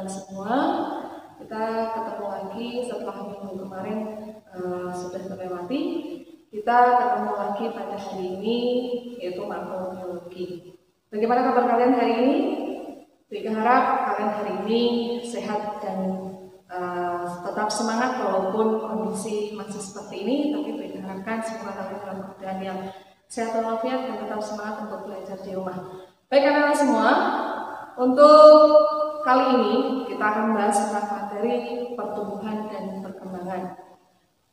anak-anak semua. Kita ketemu lagi setelah minggu kemarin sudah terlewati. Kita ketemu lagi pada hari ini, yaitu makrobiologi. Bagaimana kabar kalian hari ini? Saya harap kalian hari ini sehat dan tetap semangat walaupun kondisi masih seperti ini. Tapi saya harapkan semua kalian dalam keadaan yang sehat walafiat dan tetap semangat untuk belajar di rumah. Baik anak-anak semua, untuk kali ini kita akan membahas tentang materi pertumbuhan dan perkembangan.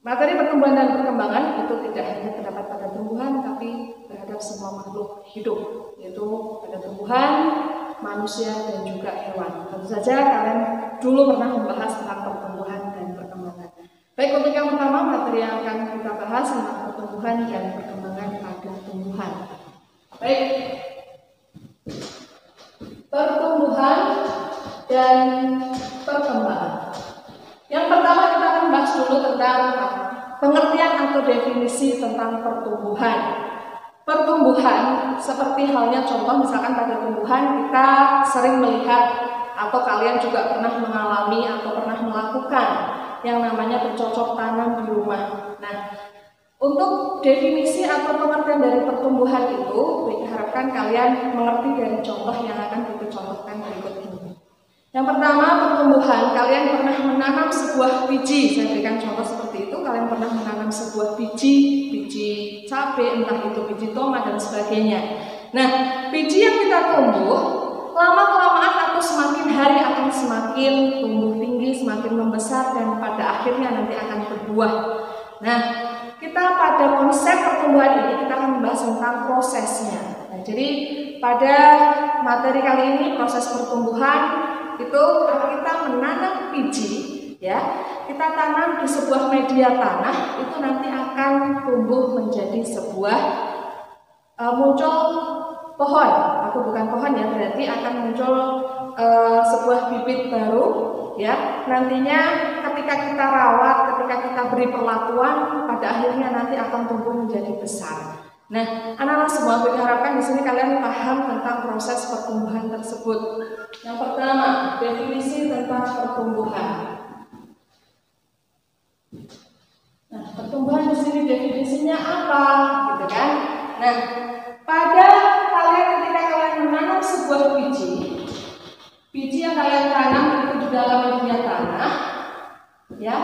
Materi pertumbuhan dan perkembangan itu tidak hanya terdapat pada tumbuhan, tapi terhadap semua makhluk hidup, yaitu pada tumbuhan, manusia, dan juga hewan. Tentu saja kalian dulu pernah membahas tentang pertumbuhan dan perkembangan. Baik, untuk yang pertama, materi yang akan kita bahas tentang pertumbuhan dan perkembangan pada tumbuhan. Baik, pertumbuhan dan perkembangan. Yang pertama kita akan bahas dulu tentang pengertian atau definisi tentang pertumbuhan. Pertumbuhan seperti halnya contoh misalkan pada tumbuhan kita sering melihat atau kalian juga pernah mengalami atau pernah melakukan yang namanya bercocok tanam di rumah. Nah, untuk definisi atau pengertian dari pertumbuhan itu, diharapkan kalian mengerti dari contoh yang akan kita contohkan berikut ini. Yang pertama, pertumbuhan, kalian pernah menanam sebuah biji. Saya berikan contoh seperti itu, kalian pernah menanam sebuah biji cabai, entah itu biji tomat dan sebagainya. Nah, biji yang kita tumbuh, lama-kelamaan atau semakin hari akan semakin tumbuh tinggi, semakin membesar, dan pada akhirnya nanti akan berbuah. Nah, kita pada konsep pertumbuhan ini kita akan membahas tentang prosesnya. Nah, jadi pada materi kali ini proses pertumbuhan itu kita menanam biji, ya, kita tanam di sebuah media tanah, itu nanti akan tumbuh menjadi sebuah muncul pohon, atau bukan pohon ya, berarti akan muncul sebuah bibit baru, ya. Nantinya ketika kita rawat, ketika kita beri perlakuan, pada akhirnya nanti akan tumbuh menjadi besar. Nah, anak-anak semua, saya harapkan di sini kalian paham tentang proses pertumbuhan tersebut. Yang pertama, definisi tentang pertumbuhan. Nah, pertumbuhan di sini definisinya apa, gitu kan? Nah, pada kalian ketika kalian menanam sebuah biji yang kalian tanam itu di dalam media tanah, ya.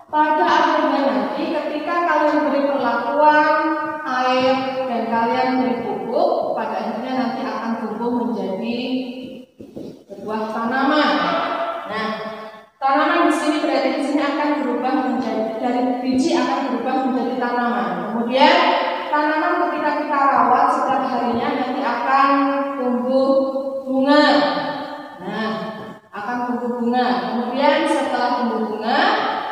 Pada akhirnya nanti ketika kalian beri perlakuan, air, dan kalian beri pupuk, pada akhirnya nanti akan tumbuh menjadi sebuah tanaman. Nah, tanaman di sini berarti di sini akan berubah menjadi, dari biji akan berubah menjadi tanaman. Kemudian tanaman ketika kita rawat setiap harinya nanti akan tumbuh bunga. Nah, akan tumbuh bunga. Kemudian setelah tumbuh bunga,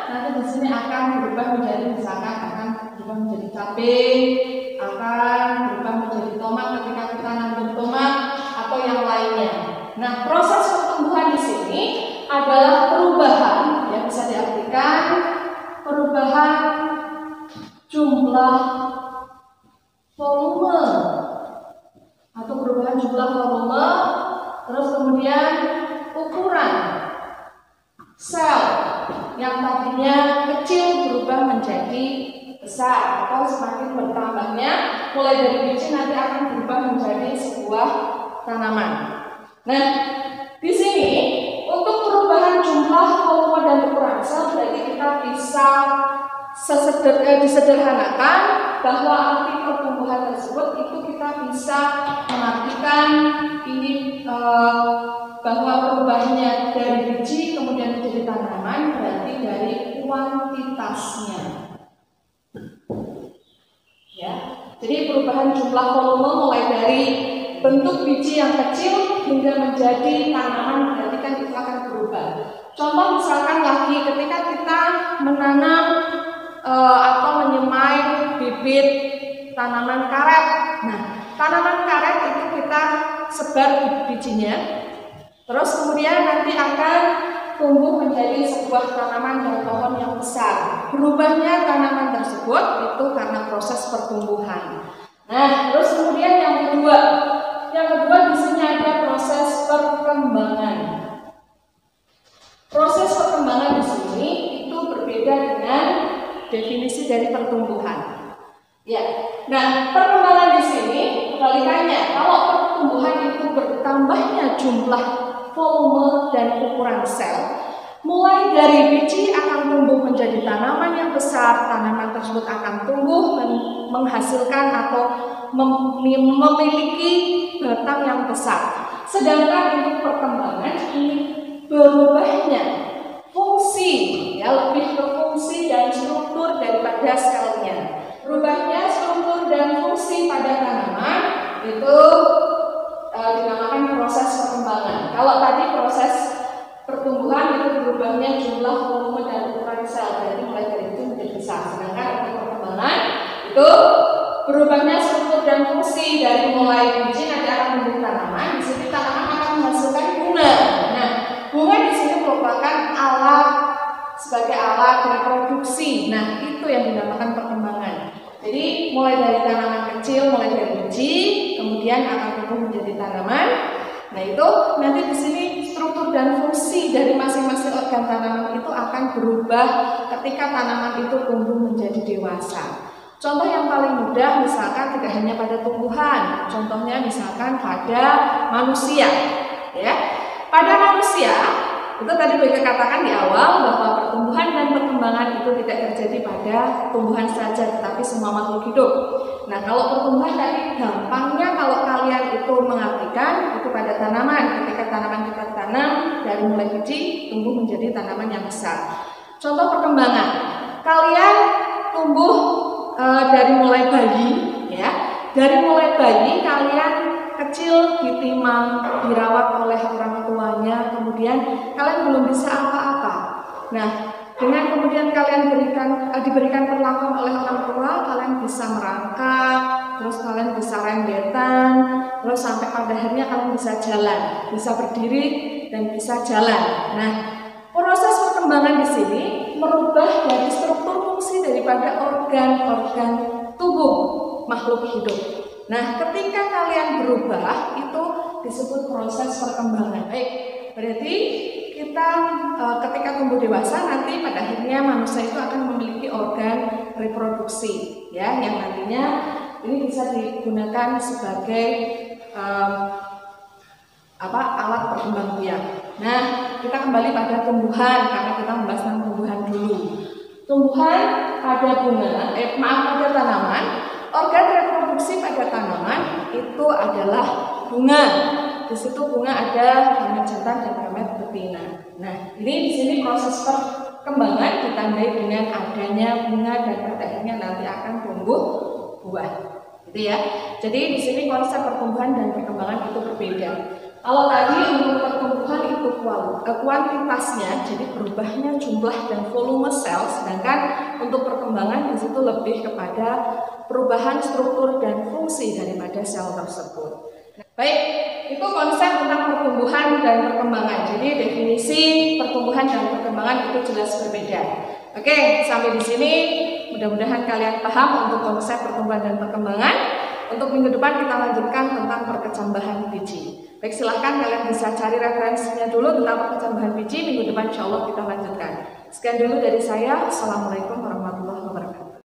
nanti di sini akan berubah menjadi, misalkan akan berubah menjadi cabai, akan berubah menjadi tomat ketika kita nanam tomat atau yang lainnya. Nah, proses pertumbuhan di sini adalah perubahan, ya, bisa diartikan perubahan jumlah volume atau perubahan jumlah volume, terus kemudian ukuran sel yang tadinya kecil berubah menjadi besar atau semakin bertambahnya mulai dari biji nanti akan berubah menjadi sebuah tanaman. Nah, di sini untuk perubahan jumlah volume dan ukuran sel berarti kita bisa disederhanakan bahwa arti pertumbuhan tersebut itu kita bisa mengartikan ini bahwa perubahannya dari biji kemudian menjadi tanaman berarti dari kuantitasnya, ya. Jadi perubahan jumlah volume mulai dari bentuk biji yang kecil hingga menjadi tanaman berarti kan itu akan berubah. Contoh misalkan lagi ketika kita menanam atau menyemai bibit tanaman karet. Nah, tanaman karet itu kita sebar bijinya, terus kemudian nanti akan tumbuh menjadi sebuah tanaman dan pohon yang besar. Berubahnya tanaman tersebut itu karena proses pertumbuhan. Nah, terus kemudian yang kedua di sini ada proses perkembangan. definisi dari pertumbuhan. Ya, nah perkembangan di sini kebalikannya. Kalau pertumbuhan itu bertambahnya jumlah volume dan ukuran sel, mulai dari biji akan tumbuh menjadi tanaman yang besar. Tanaman tersebut akan tumbuh menghasilkan atau memiliki batang yang besar. Sedangkan untuk perkembangan ini berubahnya fungsi, ya, lebih ke fungsi dan struktur daripada selnya. Berubahnya struktur dan fungsi pada tanaman itu dinamakan proses perkembangan. Kalau tadi proses pertumbuhan itu berubahnya jumlah volume dan ukuran sel, jadi mulai dari kecil menjadi besar. Sedangkan untuk perkembangan itu berubahnya struktur dan fungsi dari mulai biji nanti akan tumbuh tanaman. Di sini tanaman akan menghasilkan bunga. Nah, bunga di sini merupakan alat sebagai alat reproduksi. Nah, itu yang dinamakan perkembangan. Jadi mulai dari tanaman kecil, mulai dari biji, kemudian akan tumbuh menjadi tanaman. Nah, itu nanti di sini struktur dan fungsi dari masing-masing organ tanaman itu akan berubah ketika tanaman itu tumbuh menjadi dewasa. Contoh yang paling mudah misalkan tidak hanya pada tumbuhan, contohnya misalkan pada manusia, ya. Pada manusia itu tadi Boyke katakan di awal bahwa pertumbuhan dan perkembangan itu tidak terjadi pada tumbuhan saja, tetapi semua makhluk hidup. Nah, kalau pertumbuhan tadi gampangnya kalau kalian itu mengartikan itu pada tanaman. Ketika tanaman kita tanam dari mulai biji tumbuh menjadi tanaman yang besar. Contoh perkembangan, kalian tumbuh dari mulai bayi, ya. Dari mulai bayi kalian kecil ditimang, dirawat oleh orang tuanya, kemudian kalian belum bisa apa-apa. Nah, dengan kemudian kalian diberikan perlakuan oleh orang tua, kalian bisa merangkak, terus kalian bisa rendetan, terus sampai pada akhirnya kalian bisa jalan, bisa berdiri dan bisa jalan. Nah, proses perkembangan di sini merubah dari struktur fungsi daripada organ-organ tubuh makhluk hidup. Nah, ketika kalian berubah itu disebut proses perkembangan. Baik, berarti kita ketika tumbuh dewasa nanti pada akhirnya manusia itu akan memiliki organ reproduksi, ya, yang nantinya ini bisa digunakan sebagai alat perkembang biak. Nah, kita kembali pada tumbuhan karena kita membahas tentang tumbuhan dulu. Tumbuhan pada pada tanaman, organ reproduksi pada tanaman itu adalah bunga. Di situ bunga ada gamet jantan dan gamet betina. Nah, ini di sini proses perkembangan ditandai dengan adanya bunga dan pada akhirnya nanti akan tumbuh buah. Gitu ya. Jadi di sini konsep pertumbuhan dan perkembangan itu berbeda. Kalau tadi untuk pertumbuhan itu kuantitasnya, jadi berubahnya jumlah dan volume sel, sedangkan untuk perkembangan di situ lebih kepada perubahan struktur dan fungsi daripada sel tersebut. Baik, itu konsep tentang pertumbuhan dan perkembangan. Jadi definisi pertumbuhan dan perkembangan itu jelas berbeda. Oke, sampai di sini mudah-mudahan kalian paham untuk konsep pertumbuhan dan perkembangan. Untuk minggu depan kita lanjutkan tentang perkecambahan biji. Baik, silahkan kalian bisa cari referensinya dulu tentang perkecambahan biji. Minggu depan insya Allah kita lanjutkan. Sekian dulu dari saya. Assalamualaikum warahmatullahi wabarakatuh.